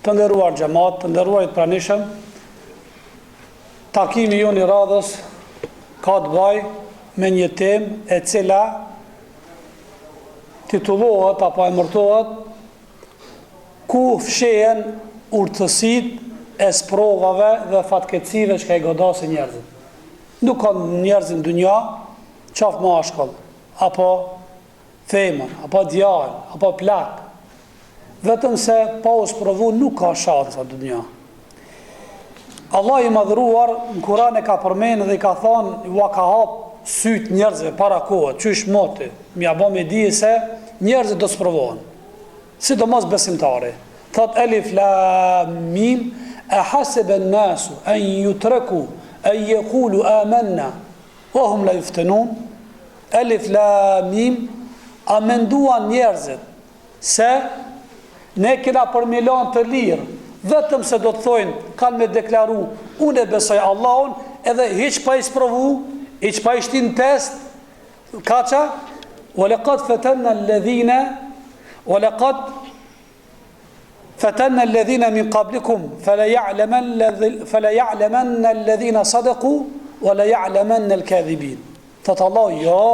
Të nderuar xhamat, të nderuarit pranishëm, takimi jonë i radhës ka të bëjë me një temë e cila titullohet apo emërtohet ku fshehen urtësitë e sprovave dhe fatkeqësive që i godasin njerëzit. Nuk ka njerëz në dunja, qoftë mashkull, apo femër, apo djalë, apo plak. Vetëm se pa u sprovu nuk ka shansa në dunja. Allah i madhruar në Kur'an e ka përmenë dhe i ka thonë, ua ka hap syt njerëzve para kohë, qysh moti, mja bo me di se njerëzit do sprovohen. Sidomos besimtari. Thot Elif Lam Mim, e hasebe nasu, e jutreku, e jekulu amanna, o hum la yuftenun. Elif Lam Mim, a menduan njerëzit se ne kena për milan të lirë, vetëm se do të thojnë, kanë me deklaru, unë e besoj Allahun, edhe hiq pa i sprovu, hiq pa i shtin test, kaqa, وَلَقَدْ فَتَنَّ الَّذِينَ مِنْ قَبْلِكُمْ فَلَيَعْلَمَنَّ الَّذِينَ صَدَقُوا وَلَيَعْلَمَنَّ الْكَاذِبِينَ. Thëtë Allah, ja,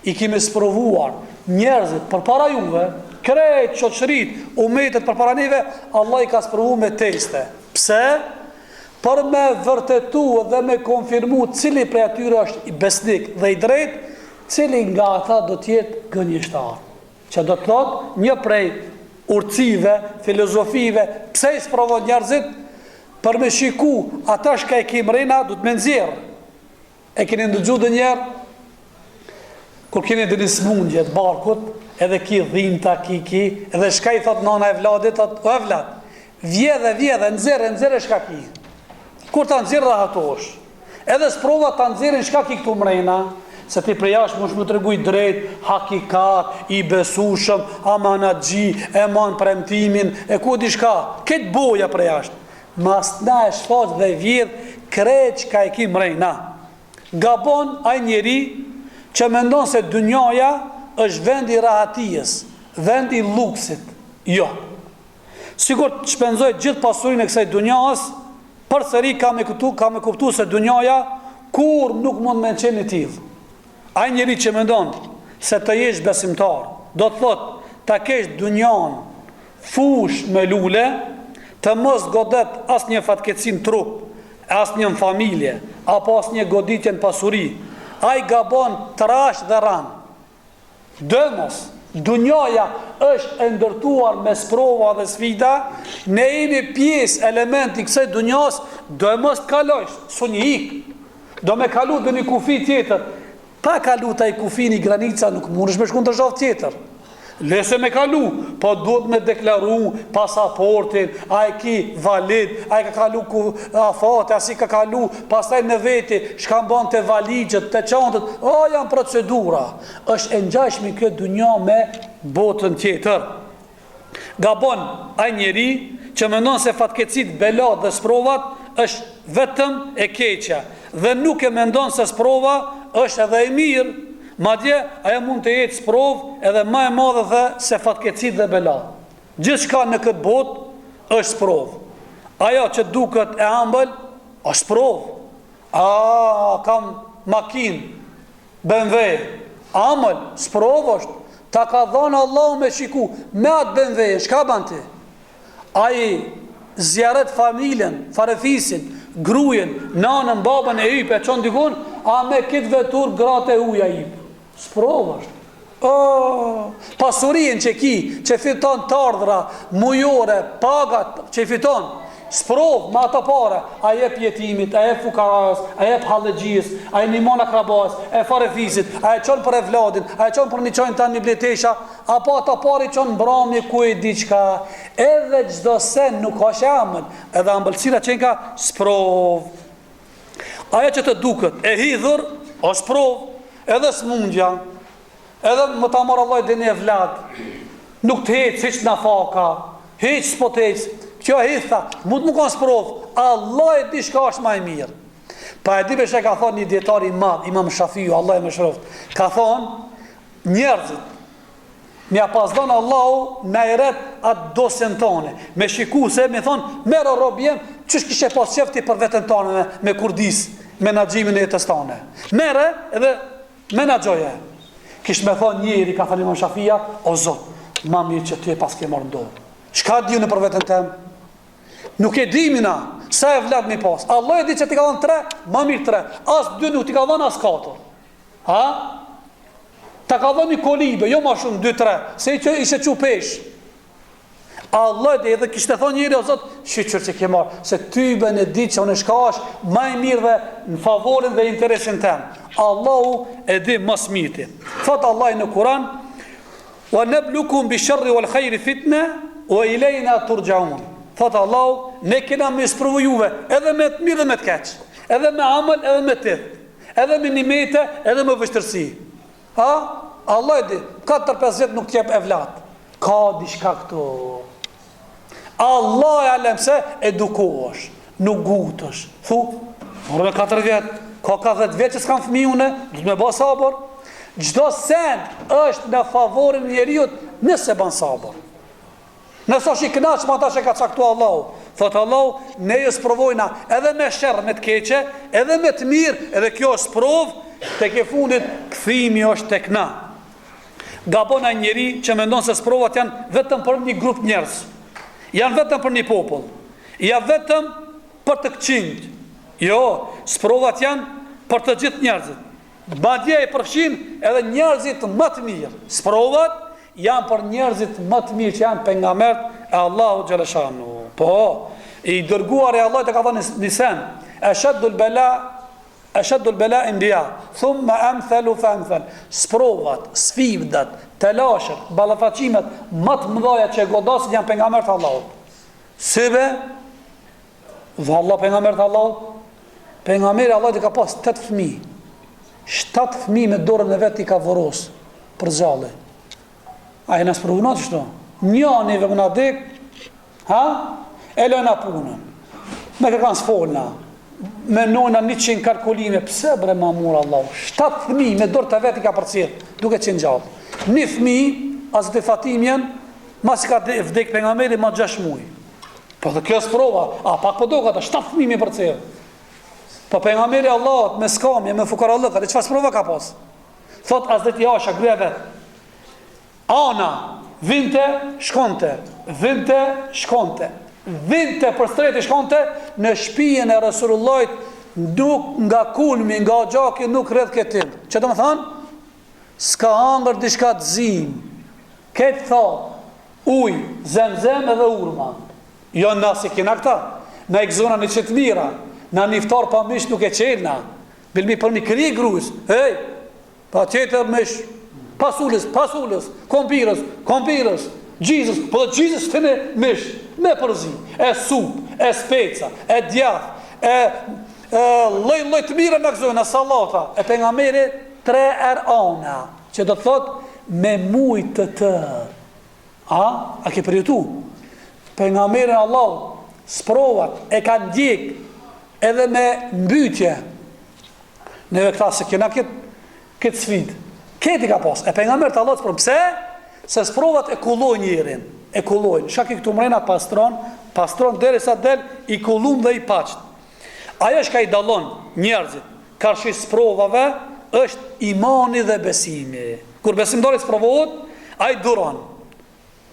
i kemi sprovuar njerëzit për para juve, krejt, qoqërit, umetet për para neve, Allah i ka sprovu me teste. Pse? Për me vërtetu dhe me konfirmu cili prej atyre është i besnik dhe i drejt, cili nga ata do tjetë gënjeshtar. Që do të thot një prej urtësive, filozofive, pse i sprovon njerëzit, për me shiku ata shka e kim rejna, du të me nëzirë. E keni ndëgju dhe njerë, kur keni dhe një smundje të barkut, edhe ki dhinta, ki, edhe shka i thot nana e vladit, thot, o e vlad, vjedhe, nëzire shka ki. Kur ta nëzirë dhe hatosh, edhe sprova ta nëzirin shka ki këtu mrejna, se ti prejash më shumë të regu i drejt, hakikat, i besushëm, amanatgji, e man premtimin, e ku di shka, këtë boja prejash. Mas na e shfaq dhe vjedh, krejt qka e ki mrejna. Gabon aj njeri që mendon se dunjaja është vendi rahatijës, vendi luksit. Jo. Sigur të shpenzoj gjithë pasurin e kësaj dunjas, për sëri ka me kuptu se dunjaja kur nuk mund me në qenë tillë. Ai njeri që mendon se të jesh besimtar, do të thot ta kesh dunjan fush me lule, të mos godet as një fatkeqësi në trup, as një në familje, apo as një goditje në pasuri. Ai gabon trash dhe ran. Dëmos, dunjaja është e ndërtuar me sprova dhe sfida, ne jemi pjesë elementi kësaj dunjas, dëmos të kalojsh, su një ik, do me kalu dhe një kufi tjetër. Pa kalu taj kufini granica nuk mund është me shkun të zhavë tjetër. Lese me kalu, po duhet me deklaru pasaportin, a e ki valid, a e ka kalu afate, a si ka kalu, pastaj në veti, shkan ban të valigjet, të qantët, janë procedura. Është e ngjashme kjo dunja me botën tjetër. Gabon ai njeri që mendon se fatkeqësit, belat dhe sprovat është vetëm e keqja, dhe nuk e mendon se sprova është edhe e mirë, madje ajo mund të jetë sprov edhe më e madhe dhe se fatkeqësit dhe belat. Gjithçka në këtë botë është sprov. Ajo që duket e ëmbël është sprov. Kam makinë BMW, ëmbël, sprov është. Ta ka dhënë Allahu me shiku, me atë BMW, çka bën ti? Ai zjarret familjen, farefisin, grujen, nanën, babën e yp e çon dikun, a me këtë vetur gratë e uja yp. Sprov është. Pasurin që ki, që fiton të ardhra, mujore, pagat që fiton, sprov me ato pare, a jep jetimit, a jep fukaras, a jep hallegjis, a e nimon akrabas, e farefisit, a e qon për e vladin, a e qon për një qojnë të një bletesha, apo ato pare i qon mbrami ku e diqka, edhe gjdo sen nuk është amën, edhe ambëlsira që nga sprov. Aja që të duket, e hidhur, o sprov, edhe smundja, edhe më ta marrë Allah dhe një vlad, nuk të hecë, heq në faka, heq s'po të hecë, kjo hitha, mund më kanë sprov, Allah e di shka është ma e mirë. Pa e di beshe ka thonë një djetari madh, Imam Shafiu, Allah e më shroft, ka thonë, njerëzit Mja pasdon Allahu me i ret atë dosjen tone. Me shiku se me thonë, merë robjem, qësh kishe pas qefti për vetën tone me kurdis, menagjimin e jetës tone. Mere edhe menagjoje. Kish me thonë njeri, ka thënë Imam Shafia, o Zot, ma mirë që ty e pas ke marrë ndohë. Shka di unë për vetën tem? Nuk e dimina, sa e vlad mi pas. Allah e di që ti ka dhënë 3, ma mirë 3. As 2 nuk ti ka dhënë as 4. Ha? Ta ka dhënë një kolibe, jo ma shumë 2-3, se i që ishe që pesh. Allah dhe edhe kishte thonë njëri, o Zot, shqyqër që ke marë, se ty ben e di që unë shkash ma i mirë dhe në favorin dhe interesin tem. Allahu e di mas mirti. Thotë Allah në Kur'an, wa nablukum bi sharri wal khayri fitna wa ilayna turja'un. Thotë Allahu, ne kena me isprovu juve, edhe me të mirë dhe me të keq, edhe me amël, edhe me të edhe me nimete, edhe me vështërsi. Ha? Allah e di, 4-5 nuk t'jep evlat. Ka dishka këto. Allah e alem se edukohesh, nuk gutesh. Thu, mërë me 4 vjetë, ka 10 vjetë që s'kam fëmijune, du të me ba sabër. Gjdo sen është në favorin njeriut nëse ban sabër. Nëse është i knaq ma ta që ka caktu Allahu. Thotë Allahu, ne jë sprovojna edhe me shërë, me të keqe, edhe me të mirë, edhe kjo është sprovë, të ke fundit, këthimi është tek na. Gabona njeri që mendon se sprovat janë vetëm për një grup njerëz, janë vetëm për një popull, janë vetëm për të këqinjt. Jo, sprovat janë për të gjithë njerëzit. Madje e përfshin edhe njerëzit më të mirë. Sprovat janë për njerëzit më të mirë që janë pejgambert e Allahu xhaleshanu. Po, i dërguar e Allah të ka thënë në sen, Ashaddul bala anbiya, thumma amthalu fa amthal. Sprovat, sfiddat, telashet, ballafaqimet më të mëdha që godasin janë pejgambert e Allahut. Sebe, valla pejgambert e Allahut, pejgamberi Allahut ka pas 8 fëmijë. 7 fëmijë me dorën e vet i ka voros për zallë. Ai na sprovon ashtu. Njëri vetëm na dek, ha? E lëna punën. Me ka kanë sfolna. Me nona 100 kalkulime. Pse bre mamur Allah? 7 fëmijë me dorë të vet i ka përcjell, duke qenë gjallë. Një fëmijë, as të Fatimjen, mas ka vdek pejgamberi ma 6 muaj. Po dhe kjo sprova, pak po doka, 7 fëmijë me përcjell. Po pejgamberi Allah me skamje, me fukarallëk, atë çfarë sprova ka pas? Thot as det jasha gruaja vet. Ana vinte, shkonte, vinte, shkonte. Vinte për streti shkonte në shtëpinë e Resulullahit, nuk nga kulmi, nga gjaki nuk rreth ketim. Që do të thonë, s'ka hangër diçka të zim. Këtë thot ujë, zemzem edhe urma. Jo na si kena këta, na i gëzona në qëtë mira, na niftar pa mish nuk e qelna. Bilmi për mi kri grus, hej, pa tjetër mish, pasullës, kompirës, gjizës, po dhe gjizës të në mish, me përzi, e sup, e speca, e djath, loj të mire në gëzojnë, e salata, e pejgamberi 3 ana, që do të thot me mujtë të tërë. A ke përjetu? Pejgamberi Allah, sprovat, e ka ndjek, edhe me mbytje, neve këta se kena këtë sfid, këti ka pas, e pejgamberi Allah, pse? Se sprovat e kulloj njerin, e kullojnë, shak i këtu mrena pastron deri sa del i kullum dhe i paqt. Ajo është ka i dalon njerëzit, karshi sprovave, është imani dhe besimi. Kur besimdari sprovohet, a i duron,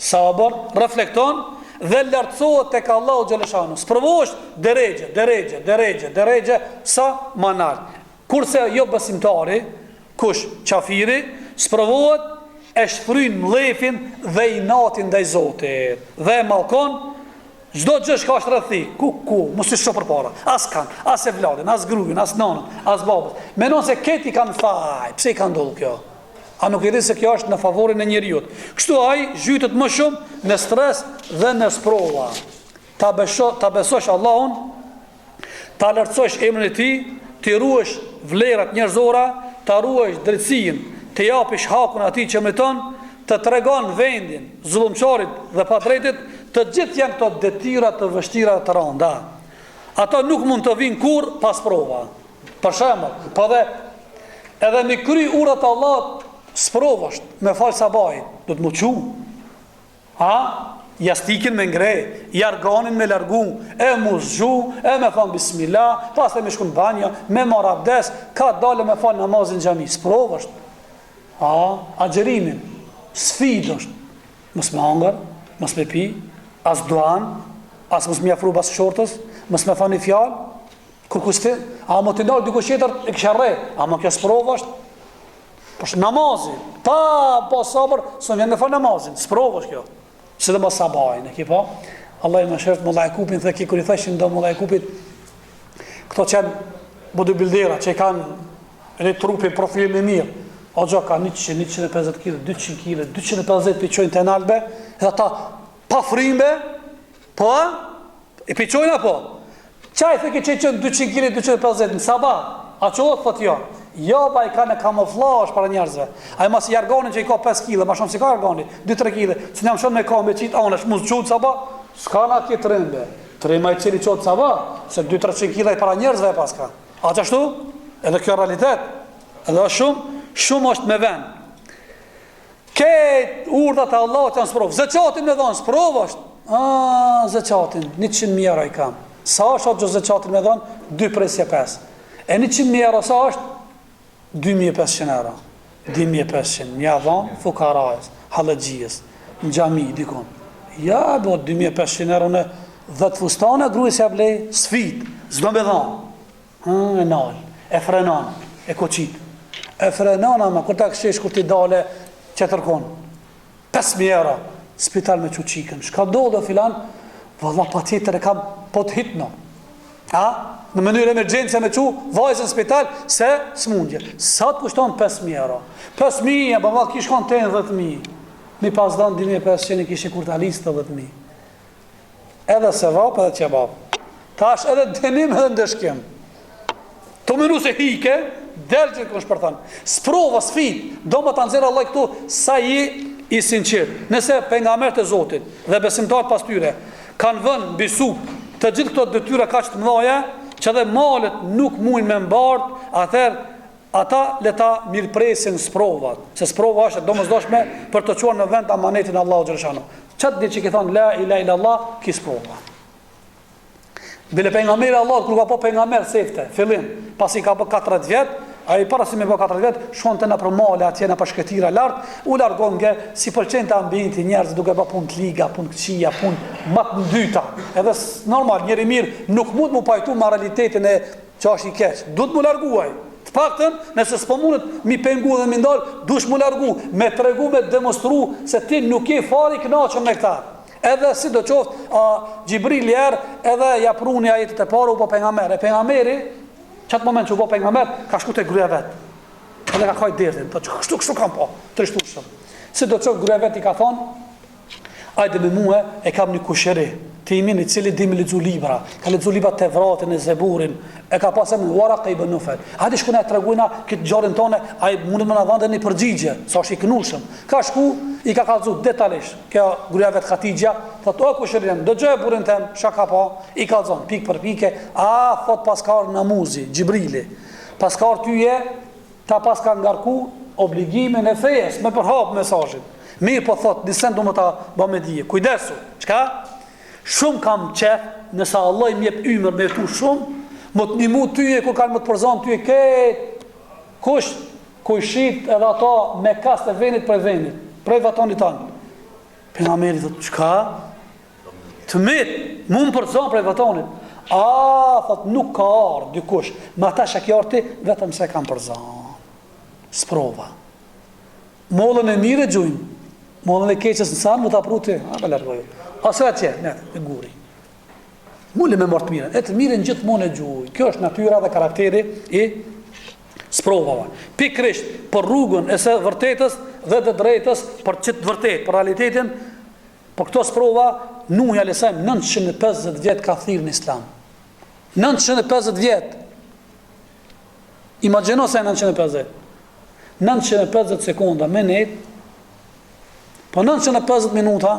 sabër, reflekton, dhe lartësohet tek Allahu xhaleshanu. Sprovohesh deregje, sa manar. Kurse jo besimtari, kush qafiri, sprovohet, e shfryn mlefin dhe i natin dhe i Zotit dhe e malkon çdo gjë që është rreth tij. Ku, mos i shoh përpara. As kanë, as e vladin, as gruin, as nonën, as babën. Menon se këti kanë faj. Pse i ka ndodhur kjo? A nuk e di se kjo është në favorin e njeriut. Kështu ai zhytet më shumë në stres dhe në sprova. Ta besosh Allahun, ta lartësosh emrin e tij, ti ruash vlerat njerëzore, ta ruash drejtsinë, të japish hakun atij që meriton, të tregon vendin zullumçarit dhe padrejtit, të gjithë janë këto detyra të vështira të rënda. Ato nuk mund të vinë kur pas prova. Për shembull, po edhe me kry urat e Allahut sprovash me fal sabajin. do të më qu. Jastikin me ngrej, jarganin me largu, e mu zgju, e me thonë bismillah, pas e me shku në banjo, me marr abdes, ka dalë me falë namazin xhami. Sprov është. Agjerimin, sfidë është. Mos me hangër, mos me pi, as duan, as mos me afru bas shortës, mos me thani fjalë, kur kushti, mo të ndalë dikush tjetër e kisha rre, mo kjo sprov është. Për namazin, pa sabër, së vjen me falë namazin, sprov është kjo. Se dhe më sabajnë, e ki po? Allah i më shërët më lajkupin, dhe ki kër i theshin do më lajkupit, këto qenë bodybuildera, që i kanë edhe trupin, profilin e mirë, o gjo ka 100, 150 kg, 200 kg, 250 piqojnë të nalbe, edhe ta pa frimbe, po, i piqojnë apo? Qaj the ki që i qënë 200 kg, 250 në sabah, a qohët, thot jo. Jo, ba i ka në kamuflash para njerëzve. A i mas i jargonin që i ka 5 kg, ma shumë si ka jargoni, 2-3 kg, që njëm shumë me ka me qitë anë, shmu zgjutë saba, s'ka na kje trembe. Trema i cili qotë saba, se 200-300 kg i para njerëzve e pas ka. A qashtu? Edhe kjo realitet. Edhe shumë është me ven. Këtë urdat e Allah të janë sprov. Zëqatin me dhanë, sprov është. Zëqatin, 100.000 euro i kam. Sa është atë gjë zëqatin me dhanë? 2,5. E 100.000 euro sa është? 2.500 euro, 2.500, një dhanë fukarajës, halëgjijës, në gjami, dikon. Ja, bo, 2.500 euro në 10 fustane, grujës ja blej, sfit, zdo me dhanë. E nalë, e frenan, e koqit. E frenan, ama, kur ta kështesh, kur ti dale, që tërkon, 5.000 euro, spital me quqikën. Shka do dhe filan, valla pa tjetër e kam po të hitno. Në mënyrë emergjencia me qu vajzën spital se smundje. Sa të kushton 5.000 euro? 5.000, ba kish kanë 10.000. Mi pas dhanë 2.500 kishe kur të alisë 10.000. Edhe se vap edhe që vap. Tash edhe denim edhe ndëshkim. Të mënu se hike, delë që kënë shpërthanë. Sprova, sfit, do më të nëzirë Allah këtu sa i sinqirë. Nëse pejgamberët e Zotit dhe besimtarët pas tyre kanë vënë bisu të gjithë këto detyra kaq të mëdha, që dhe malet nuk mujnë me mbartë, atëherë ata le ta mirëpresin sprovat, se sprova është domosdoshme për të çuar në vend amanetin Allahu xhaleshano. Çat ditë që i thon la ilaha illallah, ki sprova. Bile pejgamberi Allah kur ka po pejgamber sefte, fillim, pasi ka bë 40 vjet, ai para se me bë 40 vjet, shkonte në për male atje në pashkëtira lart, u largon nga si pëlqente ambienti njerëz duke bë punë të liga, punë këqija, punë më të dyta. Edhe normal, njëri mirë nuk mund mu pajtu me realitetin e çash i keq. Duhet mu larguaj. Të paktën, nëse s'po mundet mi pengu dhe mi ndal, dush mu largu, me tregu, me demonstru se ti nuk je fare i kënaqur me këtë. Edhe si do qoftë Gjibrili edhe ja pruni ajetet e parë u po pejgamber. Pejgamberi çat moment që u po pejgamber ka shku te gruaja vet. Edhe ka kaj derën, po kështu kam po, trishtueshëm. Si do të qoftë gruaja vet i ka thonë, hajde me mua e kam një kushëri. Ti i cili di me lexu libra, ka lexu libra të Tevratin e Zeburin, e ka pasur në Waraq ibn Nufal. Hajde shku na tregojna këtë gjarën tonë, ai mundet më na dhënë një përgjigje, sa është i kënushëm. Ka shku, i ka kallzu detajisht. Kjo gruaja vet Hatixha, thotë o kushërin, dëgjoj burrin tem, shaka po, i kallzon pikë për pikë, thot paskar namuzi, Gjibrili. Paskar tyje, ta paska ngarku obligimin e fejes, me përhap mesazhin. Mirë po thot, disen do më ta bë me dije. Kujdesu. Çka? Shumë kam qef, nësa Allah i mjep ymër me tu shumë, më të nimu tyje, kur kanë më të përzon tyje, kush shit edhe ata me kast e venit për venit, prej vatonit tanë. Pejgamberi thot, çka? Të mit, mu më përzon prej vatonit. Thot, nuk ka ardhur dikush, ma ta shakjarti, vetëm se kam përzon. Sprova. Mollën e mire gjujnë, mollën e keqës në sanë, më të apruti, ka largoju. Ase atje, e guri. Mulle me martë mirën, e të mirën gjithë mone gjuj. Kjo është natyra dhe karakteri i sprovave. Pikrisht për rrugën e së vërtetës dhe të drejtës për çit vërtet, për realitetin, për këto sprova, Nuhi alayhis salam 950 vjet ka thirrë në Islam. 950 vjet. Imagjino se 950. 950 sekonda me net, po 950 minuta,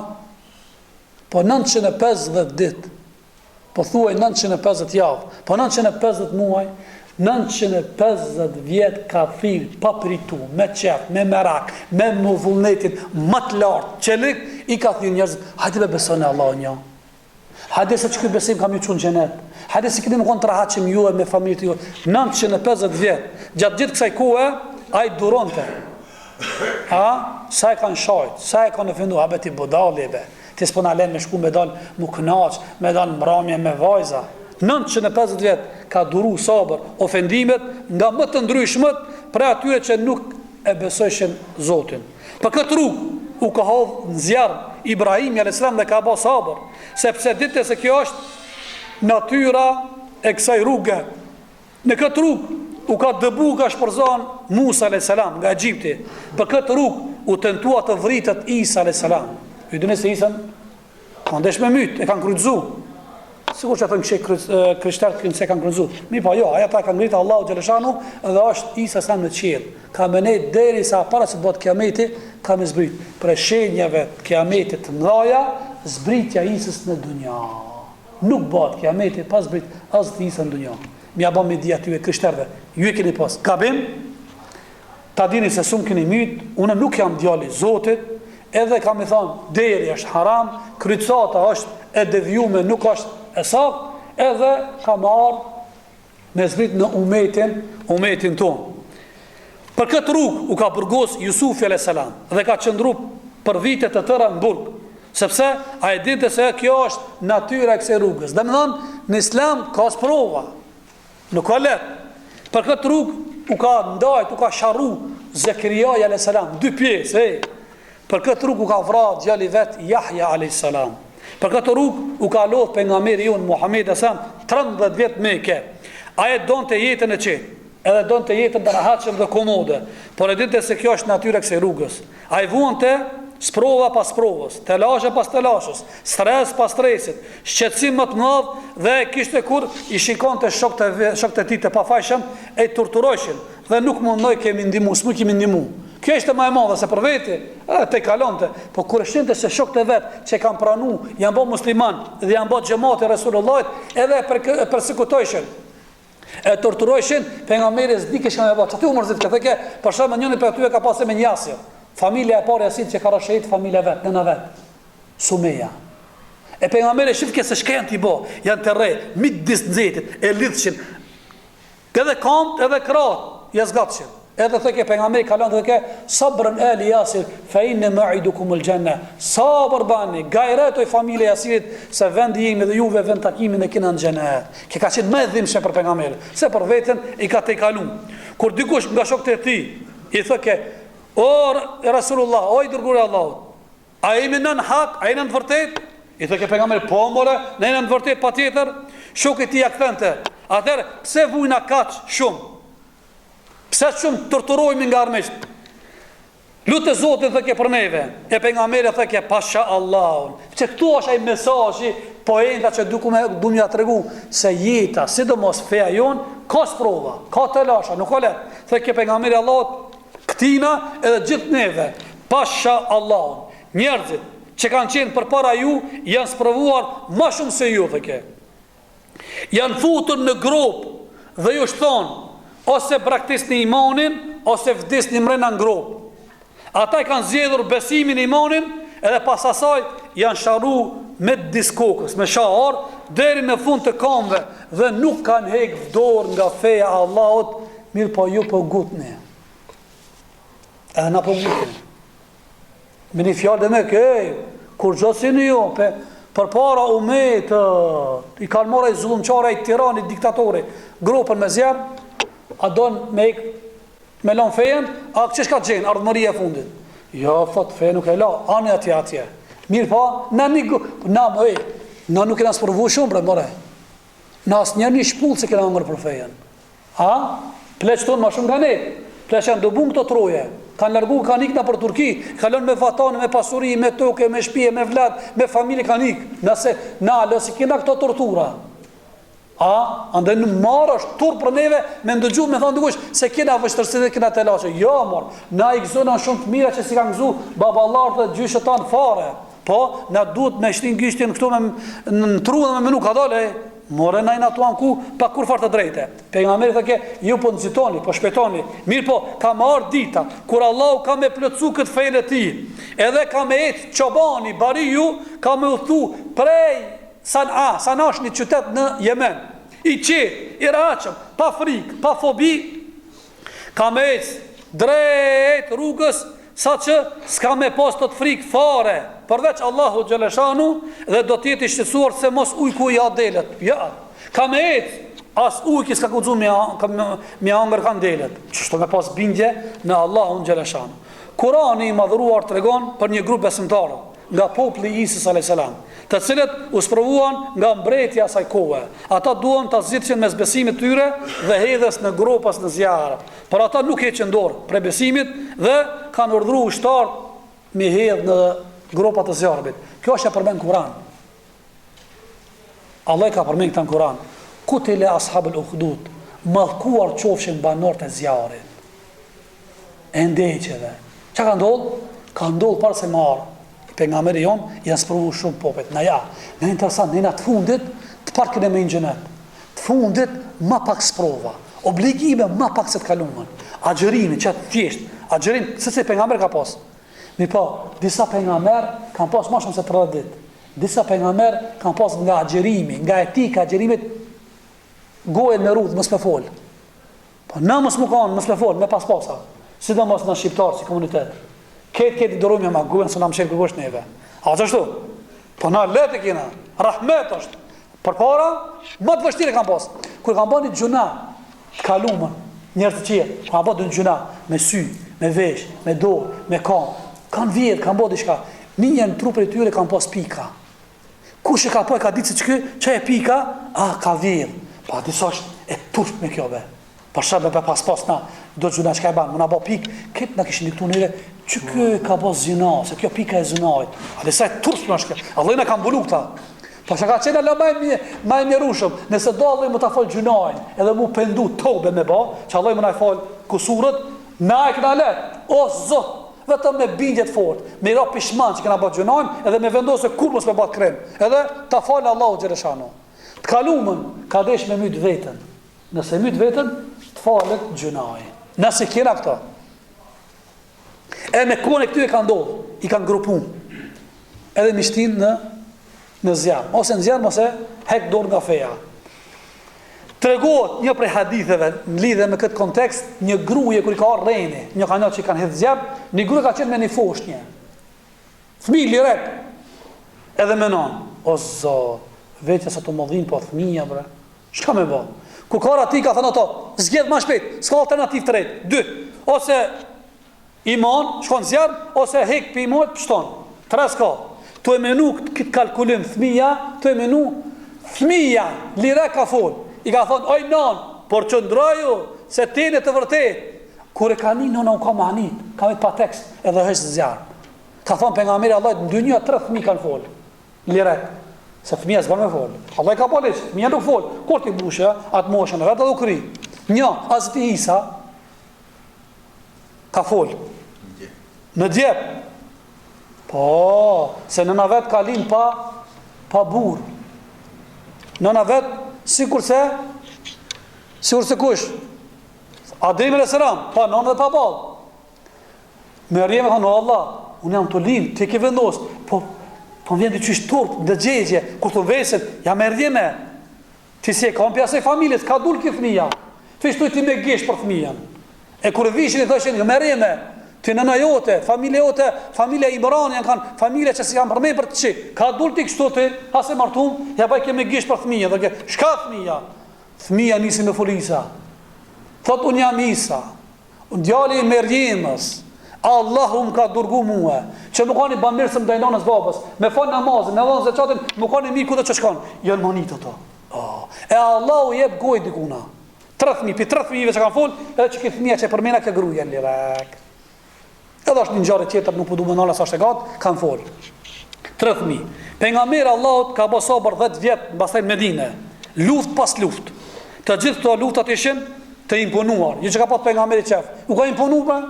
po 950 dit, po thuaj 950 javë, po 950 muaj, 950 vjet kafir pa pritu, me qef, me merak, me vullnetin më të lartë, qelik, i ka thirrë njerëzit, hajde be besoni Allah një. Hajde se që këtë besim kam ju qunë xhenet. Hajde se këni më konë të rahatshëm ju e me familjet ju. 950 vjet. Gjatë gjithë kësaj kohe, ai duronte. Sa e kanë shajt, sa e kanë ofendu, be ti budalli be. Ti s'po na lën me shku me dal mu kënaq, me dal mramje me vajza. 950 vjet ka duru sabër ofendimet nga më të ndryshmët për atyre që nuk e besojshin Zotin. Për këtë rrugë u ka hodhë në zjarë Ibrahimi a.s. dhe ka ba sabër, sepse dite se kjo është natyra e kësaj rrugë. Në këtë rrugë u ka dëbu ka shpërzan Musa a.s. nga Egjipti. Për këtë rrugë u tentua të vritet Isa a.s. Ju dini se Isën ka ndesh me mytë, e kanë kryqëzu. Sigur që thënë kështë krishterët kënë se kanë kryqëzu. Mi pa jo, aja ta ka ngritë Allahu Gjeleshanu dhe është Isa sa në qelë. Ka menet deri sa para se të bëtë kiameti, ka me zbrit. Për shenjave të kiametit të mdhaja, zbritja Isës në dunja. Nuk bëtë kiameti pas zbrit as të Isën në dunja. Mi abon me dhja tyve krishterëve. Ju e keni pas gabim, ta dini se sumë keni mytë, unë nuk jam djali Zotit, edhe kam i thonë, deri është haram, krycata është e devjume, nuk është e sakt, edhe ka marrë me zbrit në umetin tonë. Për këtë rrugë u ka burgos Jusufi a.s. dhe ka qëndru për vitet të tëra në burg, sepse a e dinte se kjo është natyra e kësaj rrugës. Dhe më thonë, në Islam ka sprova, nuk ka letë. Për këtë rrugë u ka ndajt, u ka sharru Zekriaj a.s. 2 pjesë, për këtë rrugë u ka vrarë djali vet Jahja a.s. Për këtë rrugë u ka lodhë pejgamberi jon Muhamedi a.s. 13 vjet Mekë. Ai donte jetën e qetë, edhe donte jetën të rahatshme dhe komode, por e dinte se kjo është natyra e kësaj rrugës. Ai vuante sprova pas provës, telashe pas telashës, stres pas stresit, shqetësim më të madh dhe kishte kur i shikonte shokët e tij të pafajshëm e torturojshin dhe nuk mundoi kemi ndihmu, s'mu kemi ndihmu. Kjo ishte më e madhe se për veti, te kalonte, po kur shinte se shokët e vet që kanë pranuar, janë bë musliman dhe janë bë xhamati Resulullahit, edhe persekutojshin. E torturojshin, pejgamberi s'di kishte më bërë. Çfarë umërzit këtë ke? Për shkak njëri prej tyre ka pasur me njësje. Familja e parë asit që ka rashëit familja vet, nëna vet. Sumeja. E pejgamberi shifke se shkën ti bë, janë të rre, midis nxetit, e lidhshin. Edhe komt, edhe krah, jazgatshin. Edhe thëke pejgamberi kalon thëke sabrën ali Yasir fa inna ma'idukumul janna. Sabër bani, gajretoj familje Yasirit se vendi jemi dhe juve vend takimin e kena në xhenet. Që ka qenë më dhimbshëm për pejgamberin, se për veten i ka tejkalu. Kur dikush nga shokët e tij i thëke o Rasulullah, o i dërguar i Allahut, a jemi nën hak, a jemi në vërtet? I thëke pejgamberi, po more, ne jemi në vërtet patjetër. Shokët i ja kthente. Atëherë pse vujna kaç shumë? Pse shumë torturojmë nga armiqt? Lutë Zotin thëke për neve. E pejgamberi thëke pasha Allahun. Që këtu është ai mesazhi poenta që duam ja tregu se jeta, sidomos feja jon, ka sprova, ka telasha, nuk ka lehtë. Thëke pejgamberi Allahut këtina edhe gjithë neve. Pasha Allahun. Njerëzit që kanë qenë përpara ju janë sprovuar më shumë se ju thëke. Janë futur në grop dhe ju thonë ose braktisni imanin, ose vdisni mrena në grop. Ata i kanë zgjedhur besimin e imanin, edhe pas asaj janë sharu me diskokës, me shahar, deri në fund të kamve, dhe nuk kanë hek dorë nga feja Allahut, mirë po ju po gutni. E na po gutni. Me një fjallë dhe me këj, kur gjosini ju, për para umetët, i kanë mora i zullumqara, i tirani, diktatori, grupën me zjerë, a donë me lanë fejen, a që shka gjenë, ardhëmëria e fundit. Jo, thot, fejen nuk e la, anë atje. Mirë pa, na nuk e nga spërvu shumë, bre, more. Na asë një shpullë se kena ngërë për fejen. Pleq tonë ma shumë nga ne. Pleq janë dobun këto troje. Kanë largu, kanë ikna për Turki, kalon me vatanë, me pasuri, me toke, me shpije, me vlad, me familje kanë ik. Nëse, lësi kena këto tortura. Andë në marë është tur për neve me ndëgju, me thonë dikush se kena vështërsi dhe kena të lashe. Jo, marë, na i gëzona shumë të mira që si kanë gëzu babalartë dhe gjyshëtan fare. Po, na duhet me shtin gjyshtin këtu në tru dhe me menu ka dole. More najna tuan ku pa kur fart të drejte. Pejgamberi thotë ju po nxitoni, po shpejtoni. Mirë po, ka më ardh dita kur Allahu ka më plotsu këtë fenë e tij. Edhe ka më ec çobani Bariu, ka më udhthu prej San'a është një qytet në Yemen. I qetë, i raqëm, pa frikë, pa fobi, ka më ec drejt rrugës sa që s'ka me pas të frikë fare, përveç Allahu Gjeleshanu, dhe do t'jeti shqetësuar se mos ujku i adelet. Ja, ka me ecë, as ujki s'ka kudzu me angër kanë delet. Qështu me pas bindje në Allahu Gjeleshanu. Kurani i madhuruar të regon për një grup besimtarë, nga popli Isis a.s. të cilët u sprovuan nga mbretja asaj kohe. Ata duan të zgjidhshin mes besimit tyre dhe hedhjes në gropas në zjarr. Por ata nuk heqën dorë prej besimit dhe kanë urdhëruar ushtarët me hedh në gropat e zjarrit. Kjo është e përmend Kur'an. Allah ka përmend këtë në Kur'an. Kutile ashabul ukhdud, mallkuar qofshin banorët e zjarrit. E ndeqeve. Çka ka ndodhur? Ka ndodhur para se marr. Pejgamberi jon janë sprovu shumë popet. Na ja, në interesant, në të fundit të parkën e me xhenet. Të fundit më pak sprova. Obligime më pak se të kaluan. Agjerimi që thjesht, agjerim se pejgamber ka pas. Mi po, disa pejgamber kanë pas më shumë se 30 ditë. Disa pejgamber kanë pas nga agjerimi, nga etika agjerimit gojen me rrudh, mos me fol. Po na mos më kanë, mos me fol, me pasa. Sidomos në shqiptar si komunitet. Këtë dorojmë me gojen se na mshel kërkosh neve. A ashtu? Po na letë kena, rahmet është. Përpara më të vështirë kanë pas. Kur kanë bënë gjuna, të kaluar, njerëz të tjerë, kanë bënë gjuna me sy, me vesh, me dorë, me kam. Kanë vjedh, kanë bënë diçka. Një në trupin e tyre kanë pas pika. Kush e ka po e ka ditë se çka e pika? Ah, ka vjedh. Pa disa është e turp me kjo be. Për shkak të pas na do të gjuna çka e ban, më na bë pik, këtë na kishin diktuar neve, që kë ka bë zina, se kjo pika e zinait. A dhe sa turp më shkë. Allah na ka mbulu këta. Po sa ka qenë la më mirëushëm, nëse do Allah më ta fal gjunain, edhe mu pendu tobe me bë, që Allah më na fal kusurët, na e këna let. O Zot, vetëm me bindje të fortë, me ra pishman që kena bë gjunain, edhe me vendosë kur mos me bë krem. Edhe ta fal Allahu xhaleshano. Të kalumën ka desh me myt veten. Nëse myt veten, të falet gjunai. Nëse kena këto. E me kone këty e ka ndodhë, i kanë grupu. Edhe mi shtin në zjarë. Ose në zjarë, ose hek dorë nga feja. Tregohet një prej haditheve në lidhe me këtë kontekst, një gruje kër i ka arë rejni, një ka një që i kanë hedhë zjarë, një gruje ka qenë me një fosht një. Fmi lirek. Edhe me non. O Zot, veqja sa të modhin po thmija, bre. Shka me bo? Kur kara ti ka thënë ato, zgjedh ma shpejt, s'ka alternativ të rejtë. 2. Ose iman, shkon zjarë, ose hek për iman, pështon. 3 s'ka. Tu e menu këtë kalkulim thmija, tu e menu thmija, lire ka fol. I ka thonë, oj non, por që ndroju, se tene të vërtet. Kur e ka një nona u ka manit, ka me të pa tekst, edhe hështë zjarë. Ka thonë për nga mire Allah, në 2 një 3 thmi kanë fol. Lire. Se fëmija s'ban me fol. Allah i ka polish, fëmija nuk fol. Kur ti bushe, atë moshën, vetë edhe u kry. Një, Hazreti Isa ka fol. Në djep. Po, se nëna vetë ka linë pa burë. Nëna vetë, sikur se kush. Adem e Seram, pa nëna dhe pa balë. Me rjeme ka në Allah, unë jam të linë, ti ke vendosë, po vjen të qysh turp, në gjegje, kur të veset, ja me rjeme. Ti si e ka në pjase familjes, ka dulë këtë fëmija. Fishtuj ti me gjesh për fëmijan. E kur vishin i thëshin, me rjeme, ti nëna jote, familja Imran, janë kanë familje që si janë përmej për të qi. Ka dulë ti kështu ti, hase martum, ja baj ke me gjesh për fëmija. Dhe ke, shka fëmija? Fëmija nisi me folisa. Thot unë jam Isa, unë djali me rjemës. Allahu më ka durgu mua, që më kanë i bamirë së më dajnonës babës, me falë namazin, me valë zeqatin, më kanë i mirë ku dhe që shkanë. Jënë manitë të. E Allahu jebë gojë dikuna. 3.000, për 3.000 që kanë folë, edhe që këtë fëmija që e përmena ke gruja në lirek. Edhe është një njarë tjetër, nuk përdu më nëllë sa shtegatë, kanë folë. 3.000. Për nga mirë Allahut ka bo sabër 10 vjetë në basajnë Medine. Luft pas luft. Të gjithë të luftat ishin të imponuar. Ju që ka pat për nga mirë i qef. U ka imponuar?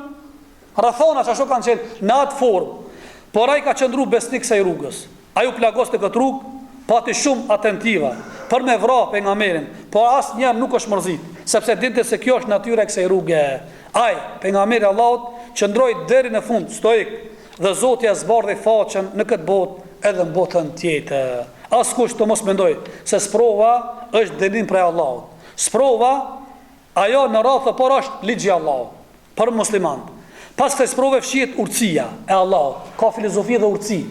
Rathona që ashtu kanë qenë në atë formë, por ai ka qëndru besnik se i rrugës. A ju plagos të këtë rrugë, pati shumë atentiva. për me vra pejgamberin, po asnjëherë nuk është mërzit, sepse dinte se kjo është natyra e kësaj rruge. Ai, pejgamberi Allahut, qëndroi deri në fund, stoik, dhe Zoti ia zbardhi faqen në këtë botë edhe në botën tjetër. Askush të mos mendoj se sprova është dënim prej Allahut. Sprova, ajo në radhë por është ligji i Allahut për musliman. Pas kësaj sprove fshihet urtësia e Allahut. Ka filozofi dhe urtësi.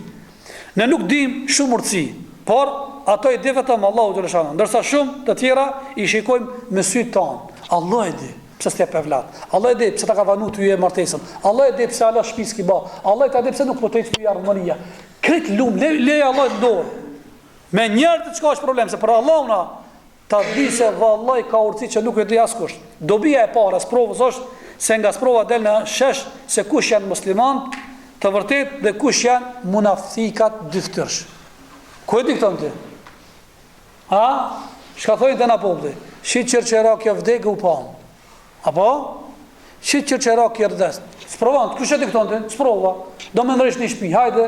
Ne nuk dim shumë urtësi, por ato i di vetëm Allahu xhaleshana. Ndërsa shumë të tjera i shikojmë me sytë tonë. Allah e di pse s'e pevlat. Allah e di pse ta ka vanu ty e martesën. Allah e di pse ala shtëpis ki ba. Allah e di pse nuk po të ty harmonia. Kret lum, le Allah të dorë. Me njerëz çka është problem, se për Allahun ta di se vallai ka urtësi që nuk e di askush. Dobia e parë sprovës është se nga sprova del në shesh se kush janë musliman të vërtet dhe kush janë munafikat dyftërsh. Ku e di këto ti? A? Shka thojnë të na populli? Shi qërqera kjo vdekë u pam. Apo? Shi qërqera kjo rdes. Sprovan, kush e di këto ti? Sprova. Do me ndrejsh një shpi, hajde,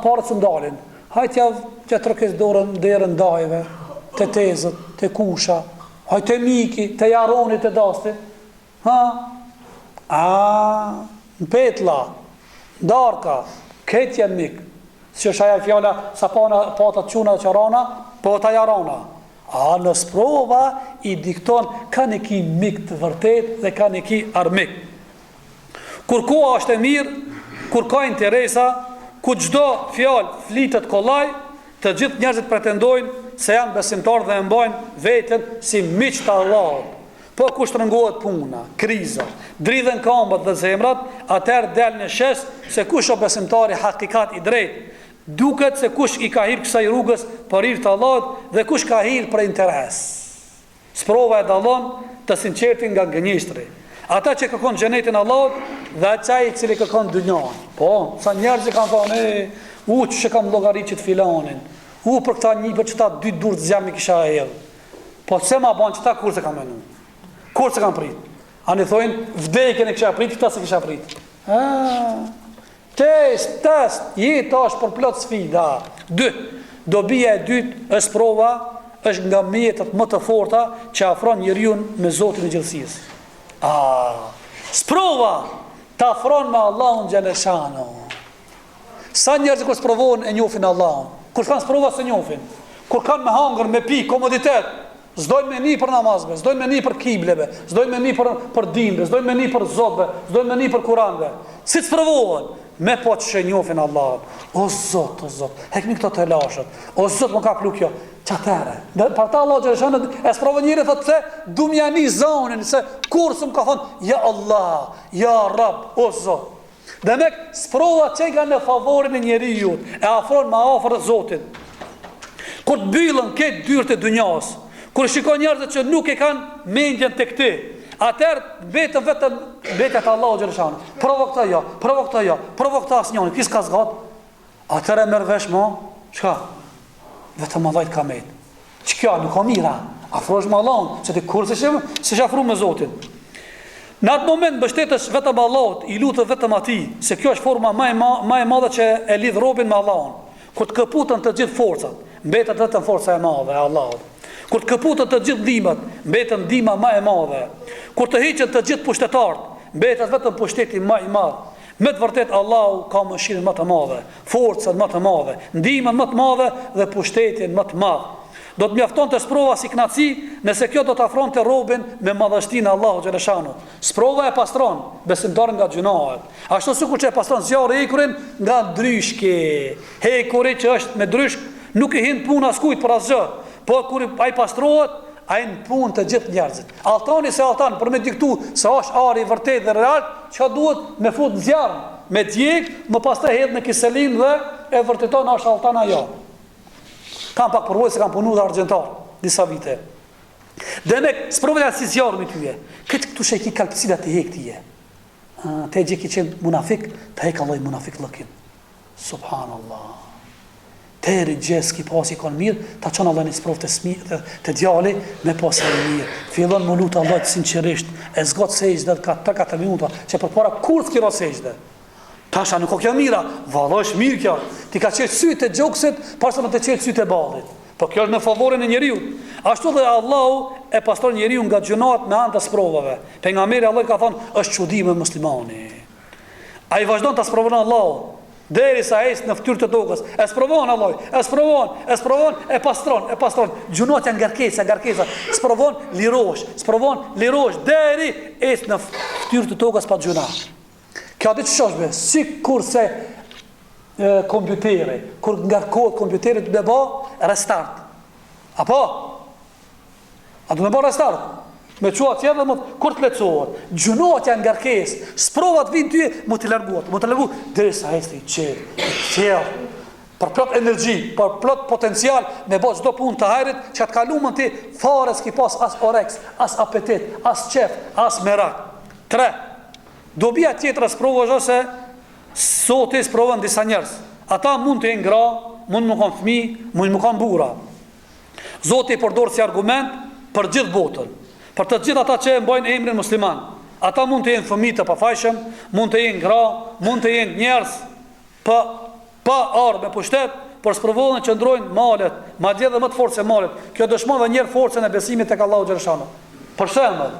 parët së ndalin. Hajtë javë që të rëkes dorën derën dajve, të tezët, të kusha, hajtë të miki, të jaroni, të dasti. Në petla, darka, këtë janë mikë. Si është aja fjalla, sa patat quna dhe qarana, po ta jarana. Në sprova i dikton ka në ki mikë të vërtet dhe ka në ki armik. Kur koha është e mirë, kur ka interesa, ku çdo fjalë flitet kollaj, të gjithë njerëzit pretendojnë se janë besimtarë dhe e mbajnë veten si miq të Allahut. Po kur shtrëngohet puna, kriza, dridhen këmbët dhe zemrat, atëherë del në shes se kush është besimtari hakikat i drejtë. Duket se kush i ka hir kësaj rrugës për hir të Allahut dhe kush ka hir për interes. Sprova e dallon të sinqertin nga gënjeshtri. Ata që kërkon xhenetin Allahut dhe ata i cili kërkon dynjan. Po, sa njerëz kanë thonë, që kam llogaritë filanin. Për këta një për çta dy durr zjam i kisha hedh. Po pse ma bën çta kurse kam mënu? Kurse kam prit. Ani thonë, vdekjen e kisha prit, këta se kisha prit. Test, jeta është për plot sfida. 2. Dobia e dytë është sprova, është nga mjetet më të forta që afron njeriu me Zotin e gjithësisë. Sprova të afron me Allahun xhaleshano. Sa njerëz kur sprovohen e njohin Allahun. Kur kanë sprova se njohin. Kur kanë me hangër, me pi, komoditet, s'dojnë me ni për namazve, s'dojnë me ni për kibleve, s'dojnë me ni për dimbe, s'dojnë me ni për zotve, s'dojnë me ni për kuranve. Si të sprovohen? Me po që njohin Allah. O Zot, hekmi këto të lashët. O Zot, më ka plu kjo. Qatere. Për ta Allah Gjeleshanu e sprovë njëri thotë se du m'ja një zonin, se kur së më ka thonë, ja Allah, ja Rab, o Zot. Dhe me sprova që nga në favorin e njeri ju, e afron ma afer Zotin. Kur të byllën këtë dyrë të dynjas, kur shikon njerëzit që nuk e kanë mendjen të këti, atëherë betet Allahu Gjeleshanu. Provo këta asnjoni, kis ka zgat. Atëherë merr vesh mo, çka? Vetëm Allah të kamet. Çka nuk ka mira. Afrosh me Allahun, se ti kur se afru me Zotin. Në atë moment mbështetesh vetëm Allahut, i lutet vetëm atij, se kjo është forma më e madhe që e lidh robën me Allahun. Kur të kaputen të gjithë forcat, mbetet vetëm forca e madhe e Allahut. Kur të kaputen të gjithë ndihmat, mbetet ndihma më e madhe. Kur të hiqen të gjithë pushtetarët, mbetet vetëm pushteti më i madh. Me të vërtet Allahu ka mëshirën më të madhe, forcën më të madhe, ndihmën më të madhe dhe pushtetin më të madh. Do të mjaftonte sprova si knaci, nëse kjo do të afronte robën me madhështinë e Allahu xhaleshanu. Sprova e pastron besimtarin nga gjunahet. Ashtu sikur që e pastron zjarri hekurin nga dryshki. Hekuri që është me dryshk nuk i hin punë askujt për asgjë. Po kur ai pastrohet, ai në punë të gjithë njerëzit. Altani se altan për me diktu se është ari i vërtet dhe real, çka duhet me fut zjarr, me djeg, më pastaj hedh në kiselin dhe e vërteton është altan ajo. Kam pak përvojë se kam punu dhe argjentar disa vite. Dhe me sprovëja si zjarë me tyje. Këtë këtu sheki kalpësilat të hek tije. Te gjë ki qenë munafik, të hek Allah i munafik lëkin. Subhanallah. Te rëgjes ki pasi kanë mirë, ta qënë Allah një sprovë të djali me pasi e mirë. Fillon më lutë Allah të sinqerisht, e zgatë sejgjde ka 3-4 minuta, që për para kur të kira sejgjde. Tasha nuk o kja mira, valla është mirë kja. Ti ka qetë sytë e gjokësit, pasë më të qetë sytë e balit. Po kjo është në favorin e njeriu. Ashtu dhe Allahu e pastron njeriu nga gjunat me anë të sprovave. Pejgamberi Allah ka thonë, është çudi me muslimani. Ai vazhdon ta sprovon Allahu derisa ai në fytyrë të tokës. E sprovon Allahu, e sprovon, e pastron. Gjunat janë ngarkesa. Sprovon lirosh deri në fytyrë të tokës pa gjuna. Kjo ditë shoshbe, sikurse kompjuteri, kur ngarkohet kompjuteri të bë restart. Apo? A do të bëj restart? Me çuat tjetër më kur të lehtësohet. Gjunat janë ngarkesë, sprovat vijnë ty, më të largu derisa ai të qetë. Për plot energji, për plot potencial me bëj çdo punë të hajrit, që të kaluam ti fare s'ki pas as oreks, as apetit, as qef, as merak. 3. Dobia tjetra sprovosh ose sot e sprovon disa njerëz. Ata mund të jenë gra, mund më kanë fëmijë, mund më kanë burra. Zoti i përdor si argument për gjithë botën. Për të gjithë ata që e mbajnë emrin musliman. Ata mund të jenë fëmijë të pafajshëm, mund të jenë gra, mund të jenë njerëz pa armë, pushtet, por sprovohen që ndrojnë malet, madje edhe më të fortë se malet. Kjo dëshmon dhe njerë forcën e besimit tek Allahu xhaleshano. Për shembull,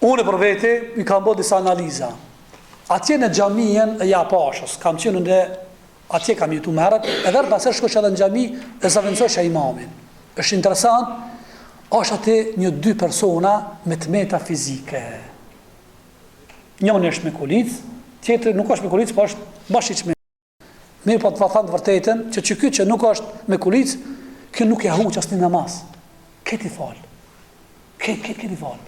unë për vete i kam bërë disa analiza. Atje në xhamien e Japashës, kam qenë atje kam jetu më herët, edhe pastaj shkosh edhe në xhami e zaventsosh imamin. Është interesant, është aty 1-2 persona me tmeta fizike. Njëri është me kulic, tjetri nuk është me kulic, po është bashkëçmë. Mirë po të thënë të vërtetën, që ky që nuk është me kulic, ky nuk e huq asnjë namaz. Këti fal. Këti fal.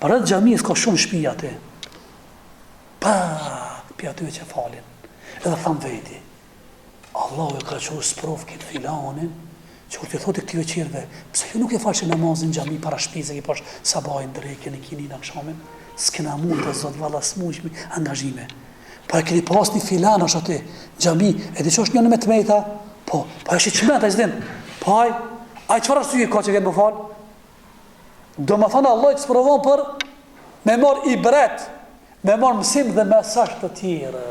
Para xhamisë ka shumë shtëpi aty. Pi aty që falin. Edhe thamë veti, Allahu e ka qërë sprov këtë filanin, që kur të thotë këtive qirve, pse ju nuk e falë që namazin xhami para shpize, ki pash sabajnë drejken e kinin akshamin, s'kena mund të zotë valla s'mushmi angazhime. Pa e këni pas një filan është aty, xhami, e di që është njënë me të mejta, po e shi qmeta i zdin, po aj qëfar arsye ka që vjetë më falë? Do më thënë Allah që sprovon për me marë i bret, me marë mësim dhe mesazh të tjere.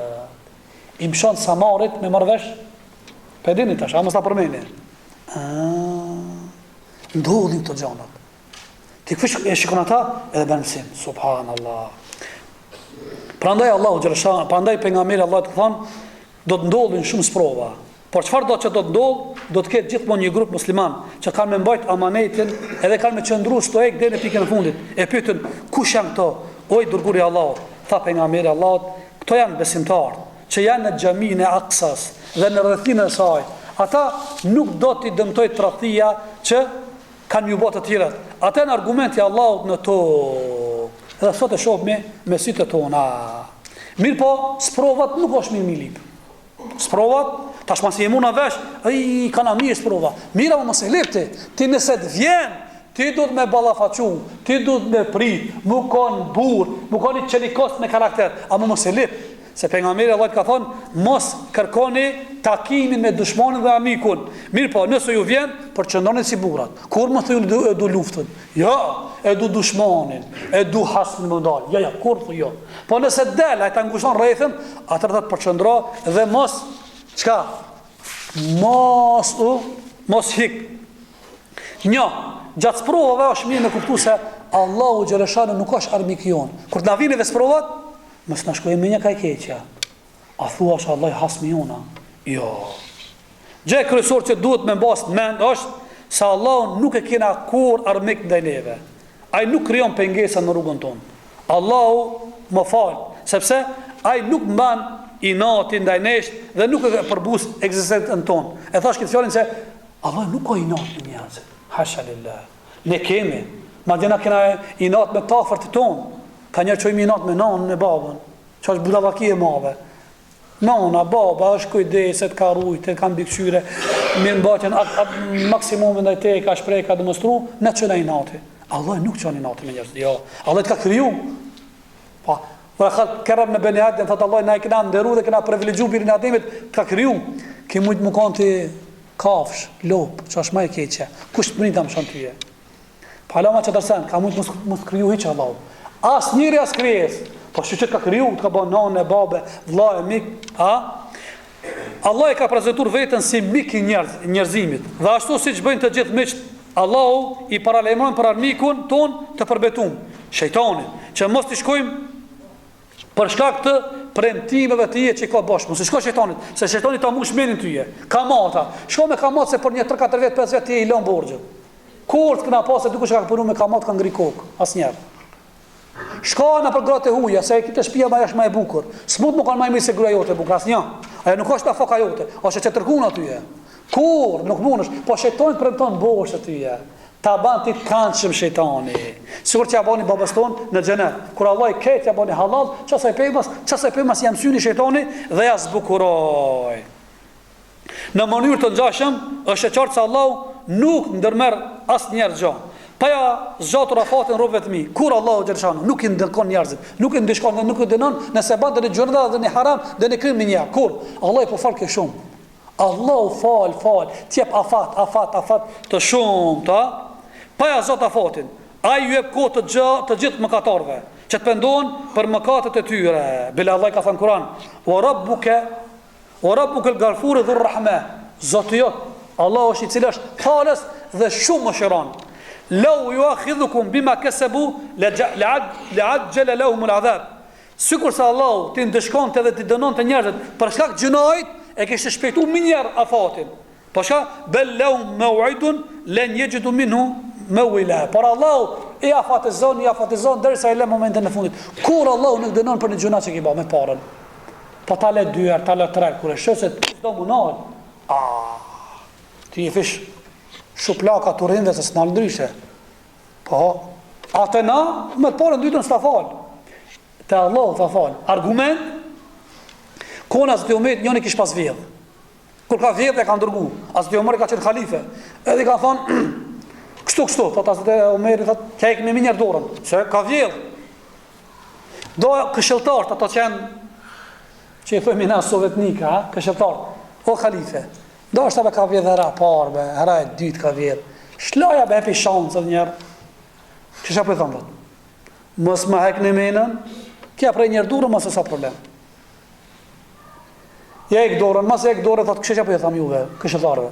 I mshon Samarit me marrëvesh pedini tash, a mos ta përmeni. Ndodhin këto gjanat. Ti kush e shikon ata edhe bën mësim. Subhanallah. Prandaj Allahu xhalesha, prandaj pejgamberi Allah të thonë, do të ndodhin shumë sprova. Por çfarë do të ndodh, do të ketë gjithmonë një grup musliman që kanë me mbajt amanetin, edhe kanë me qëndruar stoik deri në pikën e fundit. E pyetën, kush janë këto? O i dërguari i Allahut, tha pejgamberi Allah, këto janë besimtarë që janë në xhamin e Aksas dhe në rrethinën e saj. Ata nuk do t'i dëmtojë tradhtia që kanë mbi të tjerët. Ata janë argumenti i Allahut në to. Edhe sot e shoh me sytë tona. Mirë po, sprovat nuk është mirë lip. Sprovat, tashma si jemuna vesh, kanë mirë sprova. Mira më mos e lepti. Ti nëse të vjen, ti duhet me ballafaqu, ti duhet me prit, më kanë burr, më kanë çelikos me karakter, ama mos e lep. Se pejgamberi Allah ka thonë, mos kërkoni takimin me dushmanin dhe amikun. Mirë po, nëse ju vjen, përqëndroni si burrat. Kur më thëjnë e du luftën? Ja, e du dushmanin, e du hasmin më ndalë. Ja, kur thë jo. Po nëse del, a e të ngushton rrethën, atër dhe të përqëndro dhe mos, qka? Mos hik. Një, gjatë sprovave është mirë me kuptu se Allahu xhaleshanu nuk është armik jonë. Kur të na vini dhe sprovat, mos na shkojmë me një kaj keqja. A thua është Allah hasmi jona? Jo. Gjë kryesor që duhet me mbas mend është se Allah nuk e kena kur armik ndaj neve. Ai nuk krijon pengesa në rrugën tonë. Allahu më fal, sepse ai nuk mban inati ndaj nesh dhe nuk e përbus ekzistencën tonë. E thash këtë fjalën se Allah nuk ka inat në njerëz. Hasha lillah. Ne kemi, madje na kena inat me tafërt tonë. Ka njerë që i minat me nanën e babën, që është budavaki e mave. Nana, baba, është kujdeset, ka rujtë, ka mbikëshyre, mirë mbatjen, maksimumin dhe te, ka shprej, ka demonstru, ne që në inati. Allah nuk që në inati me njerës, jo. Allah të ka kriju. Pa, kërëm në Beni Adem, thëtë Allah, na i këna ndëru dhe këna privilegju birin Ademit, ka kriju. Ki mujtë më kanë të kafsh, lopë, që është ma e keqe. Kusht të mënita më shonë tyje. Pa, Allah ma që tërsen, ka mujtë më kriju hiqë Allah. As njëri as krijes, po që ka kriju, të ka bo nane, babe, vla e mik, Allah e ka prezantuar veten si mik i njerëzimit. Dhe ashtu siç bëjnë të gjithë miqt, Allahu i paralajmëron për armikun ton të përbetuar, shejtanin, që mos të shkojmë për shkak të premtimeve të tij që ka bosh. Mos i shko shejtanit, se shejtani ta mush menin tyje. Kamata. Shko me kamat se për një 3-4 vjet, 5 vjet ti i lën borxhin. Kur të kena pasë dukush ka punu me kamat ka ngri kokë, asnjëherë. Shko në për gratë e huja, se e këtë shtëpia ma është më e bukur. S'mund më kanë më mirë se gruaja jote e bukur, asnjë. Ajo nuk është ta foka jote, ose që tërkun aty. Kur nuk mundesh, po shejtoni premton bosh aty. Ta ban ti këndshëm shejtani. Sigur t'ja bani babas ton në xhenet. Kur Allah i ketë t'ja bani halal, çasaj pemas jam syni shejtani dhe ja zbukuroj. Në mënyrë të ngjashëm është e qartë se Allahu nuk ndërmerr asnjëherë gjë. Pa ja zgjatur afatin rrobëve të mi. Kur Allahu xhaleshanu nuk i ndërkon njerëzit, nuk i ndeshkon dhe nuk i dënon nëse bën të gjëra dhe në haram dhe në krim një. Kur Allah i po fal kë shumë. Allahu fal, t'jep afat të shumta. Pa ja zgjat afatin. Ai ju jep kohë të gjithë mëkatarëve që të pendohen për mëkatet e tyre. Bile Allah ka thënë Kur'an: "Wa rabbuka al-ghafur dhur rahma." Zoti jot, Allahu është i cili është falës dhe shumë mëshiron. Lau yuakhidhukum bima kasabu la'ajjala lahum al'adhab. Sikur se Allahu ti ndeshkonte dhe ti dënonte njerëzit për shkak të gjinojit, e kishte shpejtuar më njëherë afatin. Po shka bel lahum maw'idun lan yajidu minhu maw'ila. Por Allahu i afatizon derisa i lë momentin e fundit. Kur Allahu nuk dënon për një gjuna që ki bë me parën. Po ta le 2 herë, ta le 3 herë, kur e sheh se do munal. Ti e fish shuplaka të rrinde se s'na ndryshe. Po, atë na, me të parën dytën s'ta fal. Te Allah ta fal. Argument, kona Hazreti Omerit njëni kish pas vjedh. Kur ka vjedh e ka ndërgu. Hazreti Omeri ka qenë khalife. Edhe ka thonë, kështu, thot Hazreti Omeri, thot, kja e këmi minjer dorën, se ka vjedh. Do këshilltarët, ato që i thujmë na sovjetnika, këshilltarët, o khalife, do është abe ka vjedh hera parë, hera e dytë ka vjedh. Shlaja be epi shansë dhe njerë. Kësha për thonë, mos më hek në menën, kja prej njerë durën, mos e sa problem. Ja e këdorën, mas e këdorën, thotë kësha për thonë juve, këshiltarëve.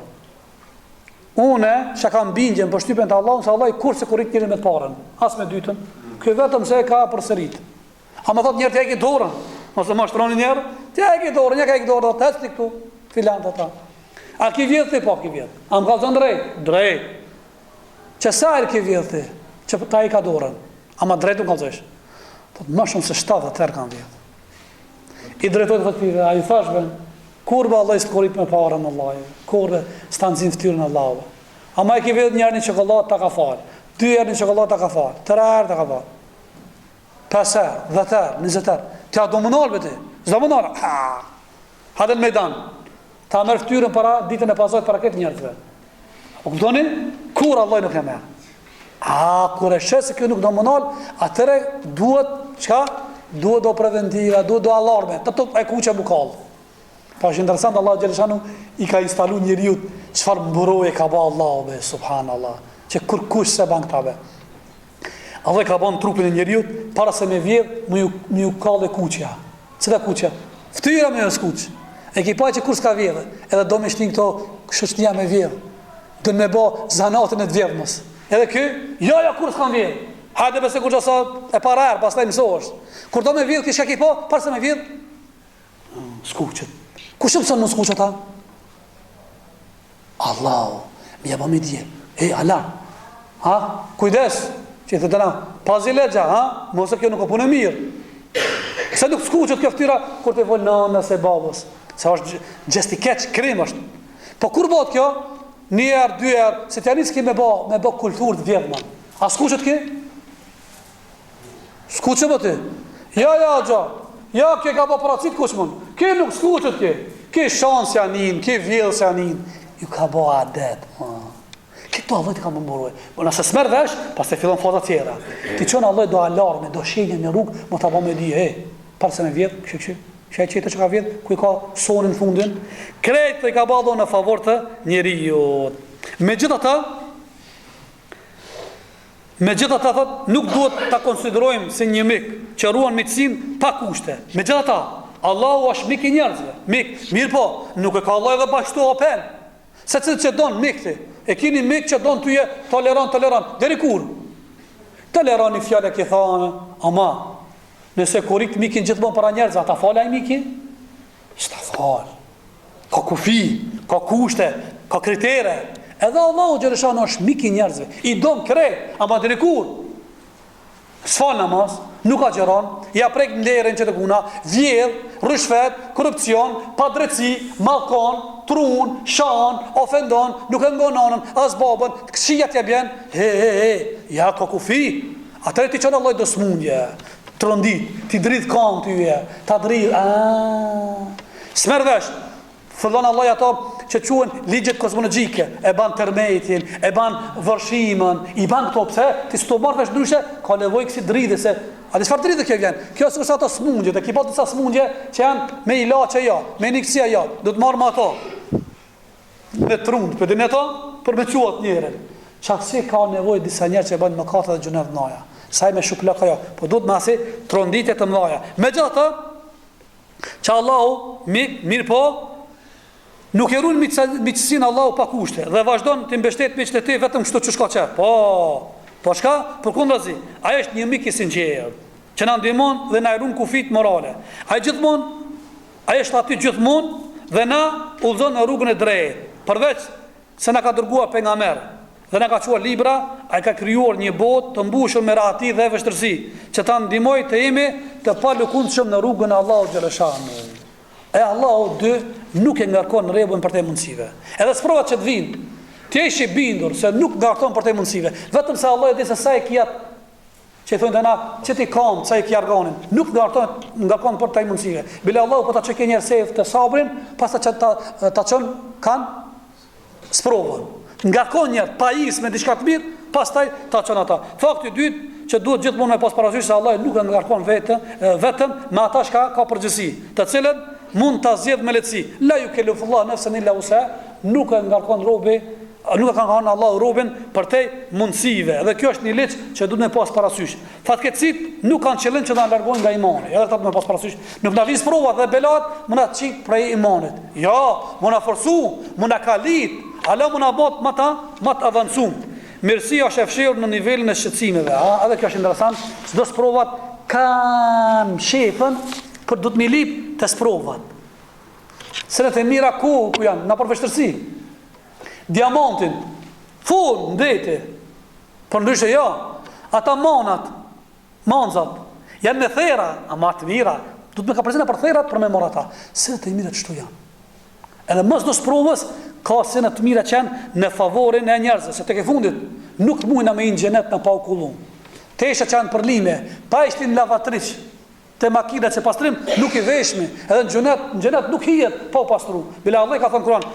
Une, që kam bindjen për shtypen të Allah, se Allah i kur se kurit njërin me të parën, as me dytën, këj vetëm se e ka për sërit. A më thotë njerë të e ki dorën, mos e ma shtroni njerë, të e ki dorën, një ka e ki dorën, të hecë këtu, filan të ta. A ki vjedh ti, po ki vjedh. A më ka zonë drejt. Që sa e ki vjedh ti, që ta i ka dorën. A ma drejt nuk kalëzësh. Më shumë se 70 herë kanë vjedh. I drejtojtë të pive, a i thashve, kurbe Allah i së të korit me parën Allah, kurbe së të nëzim ftyrën Allah. A ma i ki vjedh njerë një qokollat të ka falë, 2 herë një qokollat të ka falë, 3 herë të ka falë, 5 herë, 10 herë, 20 herë. Tja do më nalë bëti, zdo më nalë. Hade në mejdan. Ta merë ftyrën para ditën e pasojt para këtë njerëzve. O këptoni? Kur Allah nuk e merë. Kur e shesë kjo nuk do më nalë, atëre duhet, qka? Duhet do preventiva, duhet do alarme, të e kuqe bukallë. Pa është interesant, Allah Gjeleshanu i ka instalu njëriut, qëfar mbëroje ka ba Allah, be, subhanallah, që kur kush se ban këta, be. Allah ka ba në trupin e njëriut, para se me vjedh, më ju kallë e kuqja. Cëta kuqja? Ftyra me jësë kuqë. E ki pa që kur s'ka vjedhe, edhe do me shtin këto shështënia me vjedhe. Dënë me bo zanatën e të vjedhmës. Edhe ky, ja, kur s'ka vjedhe. Hajde bese kur gjasa e pararë, pas taj mëso është. Kur do me vjedhe, kishka ki pa, parë se me vjedhe, s'kuqët. Ku shumë sënë në s'kuqët ta? Allahu, mi jeba me dje. Alarm. Kujdes, që i të dëna, pazi legja, mos e kjo nuk o punë e mirë. Se nuk s'kuqët kjo ftyra, kur të volë nanës e babës. Se është gjestikeq, krim është. Po kur bot kjo? 1 herë, 2 herë, se t'ja njësë ki me bo kulturë të vjedhman. A s'kuqët ki? S'kuqët më ti? Ja, gjo. Ja, kjo ka bo paracit kuqmën. Ki nuk s'kuqët ki. Ki shansë janin, ki vjedhës janin. Ju ka bo adet. Këto Allah ti ka më mburoj. Nëse s'merë vesh, pas të fillon faza tjera. Ti qënë Allah do alarme, do shenje në rrugë, më të bo me di, parë se me vjedhë, këshë. Shë e qëtë që ka vjedhë, ku i ka sonin fundin. Krejtë të i ka bado në favor të njeriut. Me gjitha ta, thot, nuk duhet ta konsiderojmë si një mik që ruan mitësin pa kushte. Me gjitha ta, Allahu është mik i njerëzve. Mik, mirë po, nuk e ka Allah edhe bashkëtu open. Se cilë që donë mikti, e kini mik që donë të je tolerant. Deri kur? Tolerant një fjallë e ki thane, ama, nëse kurik mikin gjithmonë para njerëzve, ata falë a i mikin? Shta falë. Ka kufi, ka kushte, ka kritere. Edhe Allahu Gjereshanu është mik i njerëzve. I donë krej, ama deri kur? S'fal namaz, nuk ka gjeron, ja prek nderin që të kuna, vjedh, rishfet, korupcion, padreci, malkon, trun, shan, ofendon, nuk e ngon nanën, as babën, të këshia t'ja bjen, ja ka kufi. Atëre ti qënë alloj dësmundje, të rëndit, ti dridh kam t'yje, ta dridh, s'mervesh, fillon alloj ato që quen ligjet kozmologjike, e ban termetin, e ban vërshimen, i ban këto pse, ti s'to marrë vesh ndryshe, ka nevoj kësi dridhe, se, a di çfarë dridhe kjo vjen? Kjo është ato smundje, dhe ki pa disa smundje që janë me ilaçe jo, me nikësia jo, do të marrë me ato, me trund, për din e to, për me quat njërin. Qasi ka nevoj disa njerë që e banë mëkate dhe gjunet naja, saj me shuplaka jo, po du të masi tronditje të mlaja. Me gjatë, që Allahu, mirë po, nuk e runë miqësinë Allahu pa kushte dhe vazhdon të mbështet miqët e ti vetëm kështu që shka qef. Po shka? Për kundrazi, ajo është një mik i sinqerë, që na ndihmon dhe na runë kufit morale. Ajo është aty gjithmonë dhe na udhëzon në rrugën e drejtë. Përveç se na ka dërguar pejgamber dhe na ka thua libra, ai ka krijuar një botë të mbushur me rahati dhe vështirësi, që ta ndihmoj të jemi të palëkundshëm në rrugën e Allahut xhaleshanu. E Allahu dy nuk e ngarkon rregullin për të mundësive. Edhe sprovat që të vinë, ti je i bindur se nuk ngarkon për të mundësive. Vetëm se Allah e di se sa e kiat, që i thonë të na, që ti kam, sa e ki arganin, nuk ngarkon për të mundësive. Bile Allahu po ta çeke njerëz të sabrin, pastaj që ta çon kanë sprovën. Ngarkon njerëz pajis me diçka të mirë, pastaj ta çon ata. Fakti i dytë që duhet gjithmonë me pas parasysh se Allah nuk e ngarkon vetëm me ata që ka përgjegjësi, të cilët mund ta zgjedh me lehtësi. La yukellifullahu nafsan illa wusa, nuk e ngarkon robi, nuk e ka ngarkon Allahu robën për te mundësive. Dhe kjo është një ligj që duhet me pas parasysh. Fatkeqësit nuk kanë qëllim që ta largojnë nga imani. Edhe ata me pas parasysh, nuk na vin provat dhe belat, mund na çik prej imanit. Jo, mund na forcu, mund na kalit, ala mund na bot më të avancum. Mirësia është e fshirë në nivelin e shqetësimeve. Edhe kjo është interesant, çdo provat kanë shefën për du të mi lip të sprovat. Senet e mira ku janë? Na për vështërsi. Diamantin, full, ndete. Për ndryshe jo. Ata manzat, janë me thera, ama të mira. Du të me ka prezina për therat për me mora ta. Senet e mira qëtu janë. Edhe mos do sprovës, ka senet të mira që janë në favorin e njerëzve. Se të ke fundit, nuk të mujna me inë gjenet në pa u kullum. Tesha që janë përlime, pa ishtin lavatriq, te makinat që pastrim nuk i veshmi, edhe në gjenet nuk hijet pa u pastru. Bila Allah ka thënë Kur'an,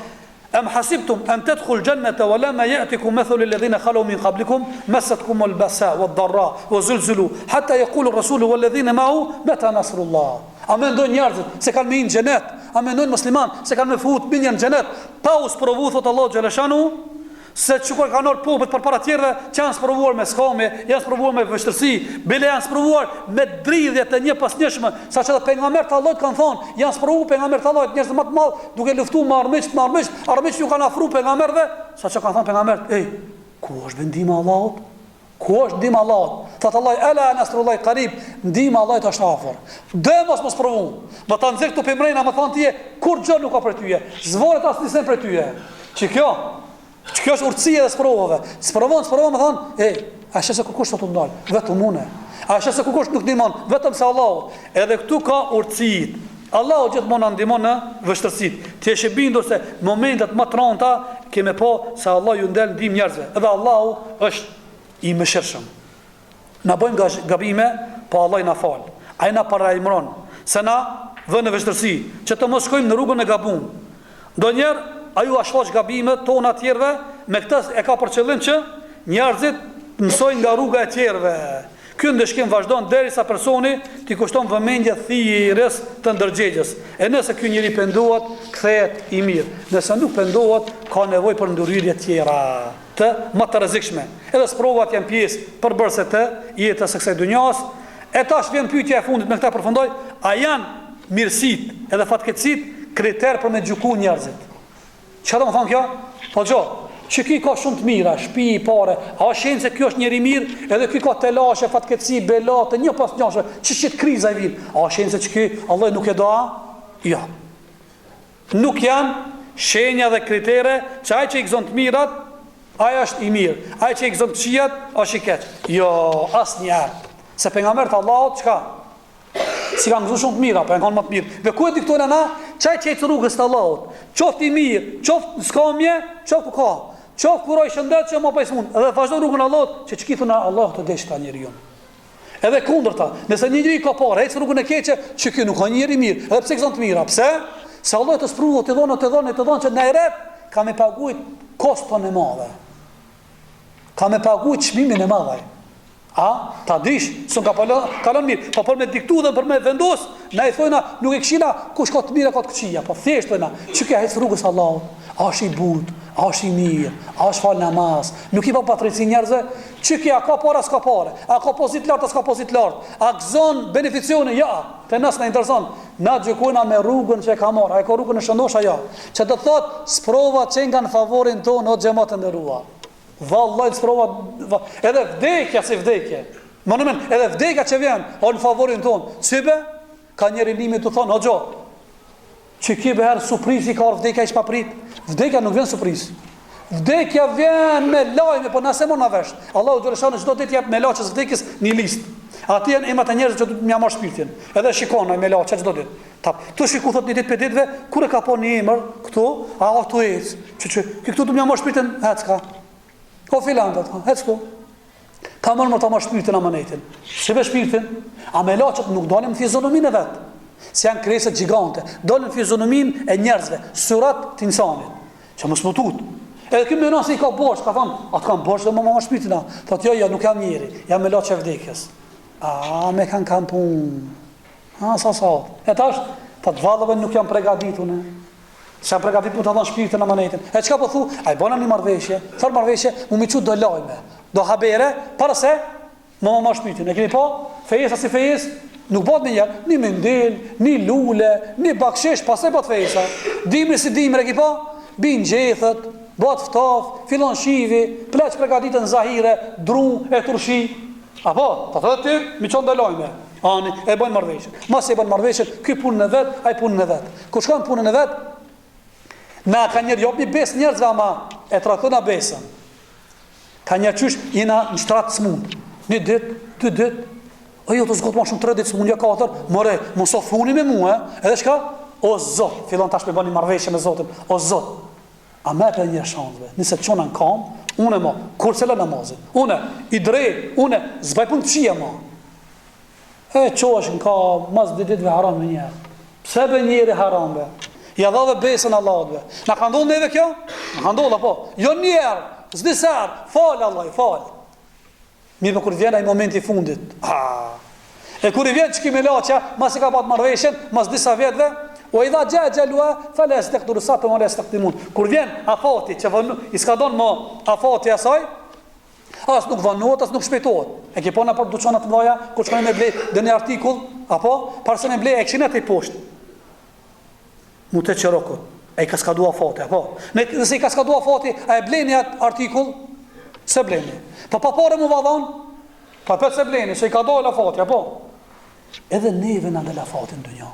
am hasibtum an tadkhul jannata wa lam ya'tikum mathalu alladhina khalu min qablikum massatkum al-basa wad-dharra wa zulzulu hatta yaqulu ar-rasulu wal ladhina ma'u mata nasrullah. A mendon njerëzit se kanë me në xhenet? A mendon musliman se kanë me fut në xhenet? Pa u sprovu thot Allah xhaleshanu, se çukur kanë orë popët përpara të tjerëve që janë sprovuar me skame, janë sprovuar me vështirësi, bile janë sprovuar me dridhje të një pas njëshme, saqë edhe pejgamberët e Allahut kanë thonë, janë sprovuar pejgamberët e Allahut njerëz më të madh duke luftuar me armiqt ju kanë afruar pejgamberëve, saqë kanë thonë pejgamberët, ku është vendimi i Allahut? Ku është ndihma e Allahut? Thot Allah, ala nasrullahi qarib, ndihma e Allahut është afër. Demos mos provu. Do ta nxjerr këtu pemrena, më thon ti, kur gjë nuk ka për tyje. Zvoret as nisën për tyje. Kjo është urtësia e sprovave. Sprovon, më thonë, a shë se kukush të të ndalë, vetëm une. A shë se kukush nuk ndimon, vetëm se Allahu. Edhe këtu ka urtësit. Allahu gjithmonë në ndimon në vështërsit. Ti e shë bindur se momentet më të rënda, keme po se Allah ju ndel ndim njerëzve. Edhe Allahu është i mëshirshëm. Na bëjmë gabime, po Allah i na falë. A i na parajmëron, se na dhe në vështërsi, që të mos shkojmë në rrugën e gabum. Do njerë, a ju ashloq gabimet tona tjerve, me këtë e ka për qëllim që njerëzit mësojnë nga rruga e tjerve. Ky ndeshkim vazhdon derisa personi t'i kushton vëmendje thirrjes të ndërgjegjes. E nëse ky njeri pendohet, kthehet i mirë. Nëse nuk pendohet, ka nevojë për ndërhyrje tjera, të më të rrezikshme. Edhe sprovat janë pjesë përbërëse të jetës së kësaj dunjas. E tash vjen pyetja e fundit, me këtë përfundoj, a janë mirësit edhe fatkeqësit kriter për me gjyku njerëzit. Çfarë do të thonë kjo? Po xho, që ky ka shumë të mira, shtëpi, pare, a shenë se kjo është njeri mirë, edhe ky ka telashe, fatkeqësi, belate, një pas njëshme, që kriza i vinë, a shenë se që ky, Allah nuk e doa? Ja. Nuk janë shenja dhe kritere që ai që i gëzon të mirat, ai është i mirë, ai që i gëzon të këqijat, është i keq. Jo, asnjëherë. Se pejgamberi Allahut çka? Si kanë gëzuar shumë të mira, po kanë më të mirë. Dhe ku e diktona na, çaj çaj rrugës të Allahut. Qoftë i mirë, qoftë skamje, qoftë ku ka. Qoftë kuroj shëndet që më pa smund. Edhe vazhdo rrugën e Allahut, që çkithun Allah të desh ta njeriu. Edhe kundërta, nëse një njeri ka parë, ec rrugën e keqe, që ky nuk ka njeri mirë, edhe pse gëzon të mira. Pse? Se Allah të sprovon, të dhonë që na i rreth, ka me paguajt koston e madhe. Ka me paguajt çmimin e madh. A, ta dish, s'un ka kalon mirë, po për me diktu dhe për me vendos, na i thojna, nuk e këshina, kush ka të mira, ka të këqija, po thjesht thojna, që ke hec rrugës Allahut, a është i but, a është i mirë, a është fal namaz, nuk i pa patrejtësi njerëzve, që ke a ka para, s'ka pare, a ka pozit lartë, a s'ka pozit lartë, a gëzon beneficione, ja, të nësë në intereson, na gjykojna me rrugën që e ka marrë, a e ka rrugën e shëndosha, ja, që të thot, sprova që nga në favorin tonë, o xhamat e nderuar. Vallaj sprova, edhe vdekja si vdekje. Monument, edhe vdekja që vjen, o në favorin tonë. Cibe, ka njëri nimi të thonë, o gjo, që ki beherë surprizi ka vdekja ish pa prit. Vdekja nuk vjen surpriz. Vdekja vjen me lajme, po nëse më në vesh. Allahu Gjereshanu çdo ditë jep me laqës vdekjes një listë. Ati janë emrat e njerëzve që m'ja marr shpirtin. Edhe shikon ai me laqë çdo ditë. Tu shiku thot një ditë për ditëve, kur e ka po një emër këtu, a tu ec. Që këtu do m'ja marr shpirtin, hecka. Ko filan të të, hecku. Ka mërë ta marrë shpirtin amanetin. Si be shpirtin, a me laqët nuk dalim në fizionomin e vetë. Si janë kreset gjigante. Dalim në fizionomin e njerëzve, surat të insanit. Që më smutut. Edhe këmë mëna se i ka bosh, ka thonë, atë kam bosh dhe më marrë shpirtin a. Thot, jo, nuk jam njeri, jam me laqë e vdekjes. A, me kanë punë. A, sa. E tash, thot, vallëve nuk jam pregaditune. Sa përgatit më të dhanë shpirtin në manetin. E qka po thu? A i bona një marveshje. Thërë marveshje, mu mi qut do lajme. Do habere, para se, më marrë shpirtin. E keni po? Fejesa si fejes, nuk bot një njerë. Një mendil, një lule, një bakshesh, pas e bot fejesa. Dimri si dimri, e ki po? Bin gjethët, bot ftaf, filon shivi, pleq përgatitën zahire, dru, e turshi. Apo, të thë ty, mi qonë do lajme. Ani, e bojnë marveshje. Mas e bojnë marveshje, ky punën e vet, ai punën e vet. Kur shkon punën e vet, na ka njerë jop një bes njerëzve ama e tratona besën. Ka njerë qysh jena në shtratë smund. Një dit, 2 dit, o jo të zgotë ma shumë 3 dit smundja 4, mëre, mëso thuni me mua, edhe shka? O Zot, fillon tash me bani marveshje me Zotin, o Zot, a me për një shanëve, nëse të qona në kam, une ma, kur se le namazin, une, i drejt, une, zbaj pun të qia ma. E qo është në ka, mas 2 ditve haram me njerë. Pse be njeri haram be? Ja dhave besën Allahut. Na ka ndodhur neve kjo? Na ka ndodhur apo? Jo njerë, s'di sër, fal Allah, fal. Mirë kur vjen ai momenti i fundit. E kur i vjen çka me laça, mas e ka pat marrveshën, mas disa vjetëve, o idha xhajalua fala yastaqdiru sa'atan wala yastaqdimun. Kur vjen afati që i ska don më afati asaj, as nuk vanohet, as nuk shpejtohet. E ke pona për duçana të mëdha, kur shkojnë me ble dënë artikull, apo para se me ble e kishin atë poshtë. Mu të qërokët, e i ka skadua fati, apo? Nëse i ka skadua fati, a e bleni atë artikull? Se bleni. Pa pare mu vadhon, pa për se bleni, se i ka dojla fati, apo? Edhe neve në dhe la fati në dënja.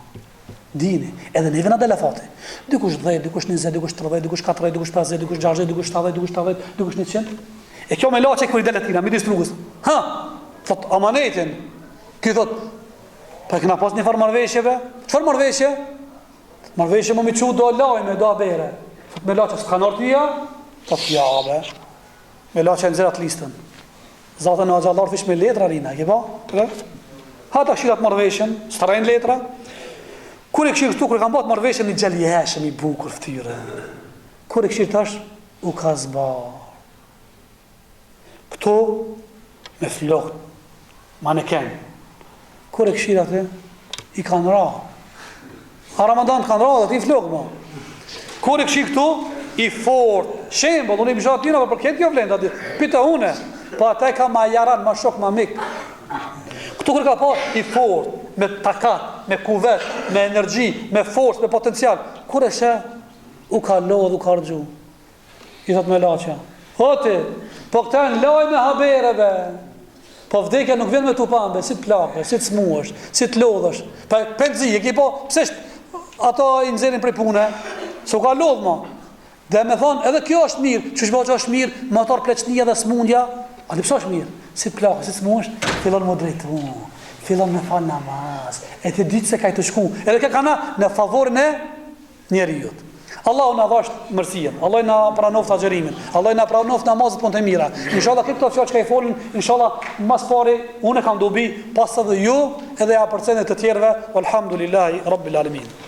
Dini, edhe neve në dhe la fati. Dikush 10, dikush 20, dikush 30, dikush 40, dikush 50, dikush 60, dikush 70, dikush 80, dikush 100. E kjo me lache kër i delet tina, midis rrugës. Ha, thot, amanetin. Ky thot, pa e këna pas një farë marveshjeve? Çfarë marveshje? Marveshje më mi qu do lajme, do abere. Thot me lache, s'ka nërtia? Thot, ja, be. Me lache e nëzirat listën. Zatën e agjallar fish me letra rina, ke pa? Ha ta këshirat marveshjen, s'tarajnë letra. Kur e këshirë këtu, kur e kam bat marveshjen, një gjeljeshëm i bukur ftyre. Kur e këshirë tash, u ka zbar. Këtu, me flokët, maneken. Kur e këshirë atë, i kanë ra. A Ramadan të kanë ra dhe ti flokë, ma. Kur e këshirë këtu, i fort. Shembol, unë i bishat tina, për këtë kjo vlenda, pita une. Pa ata e ka ma jaran, ma shok, ma mik. Këtu kur ka pa, i fort, me takat. me kuvet, me energji, me forcë, me potencial. Kur e sheh, u ka lodh, u ka rxhu. I thot me laçja. Hoti, po këta në loj me habereve. Po vdekja nuk vjen me tu pambe, si të plakë, si të smuesh, si të lodhësh. Pa penzi, e ki po, pse ato i nxjerrin prej pune, s'u ka lodh më. Dhe me thonë, edhe kjo është mirë, çu shbao që është mirë, motor pleçnia dhe smundja, a di pse është mirë? Si të plakë, si të smuesh, fillon më drejtu, fillon me fal namaz. E ti ditë se ka të shku, edhe ka kana në favorin e njerëzit. Allahu na dhash mërësien, Allah na pranoft agjerimin, Allah na pranoft namazet punë të mira. Inshallah këto fjalë që i folën, inshallah mas pari unë kam dobi, pas edhe ju edhe ja përcene të tjerëve. Alhamdulillahi rabbil alamin.